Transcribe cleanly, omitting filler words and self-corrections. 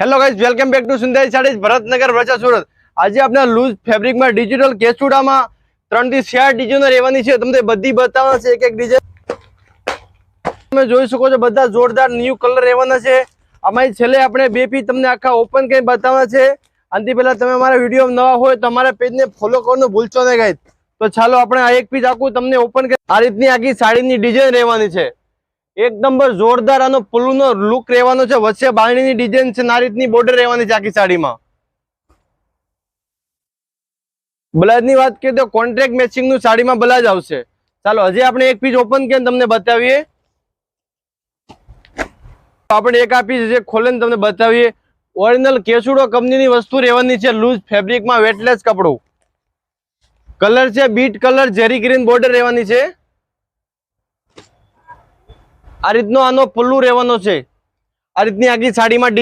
Hello guys, welcome back to Sundari Sarees, Bharatnagar, Varachha, Surat. આજે આપણે loose ફેબ્રિકમાં digital કેસુડામાં 3 થી 4 ડિઝાઇનો રહેવાની છે। તમને બધી બતાવવાના છે, એક એક ડિઝાઇન તમે જોઈ શકો છો। બધા જોરદાર ન્યૂ કલર રહેવાના છે। આમાં છેલ્લે આપણે બે પીસ તમને આખા ઓપન કરીને બતાવવાના છે। આનાથી પહેલા તમે અમારા વિડીયો નવા હોય તો અમારા પેજને ફોલો કરવાનું ભૂલશો નહીં ગાઈઝ। તો ચાલો આપણે આ એક પીસ આખું તમને ઓપન કરી આ રીતની આખી સાડીની ડિઝાઇન રહેવાની છે। એક નંબર જોરદાર આનો પલ્લુનો લુક રહેવાનો છે। વચ્ચે બાંધણીની ડિઝાઇન છે, આ રીતની બોર્ડર રહેવાની છે આખી સાડીમાં। બ્લાઉઝની વાત કરીએ તો કોન્ટ્રાક્ટ મેચિંગ નું સાડીમાં બ્લાઉઝ આવશે। ચાલો હજી આપણે એક પીસ ઓપન કરીને તમને બતાવીએ। આપણે એક આ પીસ જે ખોલીને તમને બતાવીએ। ઓરિજિનલ કેસુડો કંપનીની વસ્તુ રહેવાની છે, લૂઝ ફેબ્રિકમાં વેટલેસ કપડું। કલર છે બીટ કલર, જેરી ગ્રીન બોર્ડર રહેવાની છે। આ રીતનો આનો પલ્લુ રહેવાનો છે। આ રીતની આખી સાડીમાં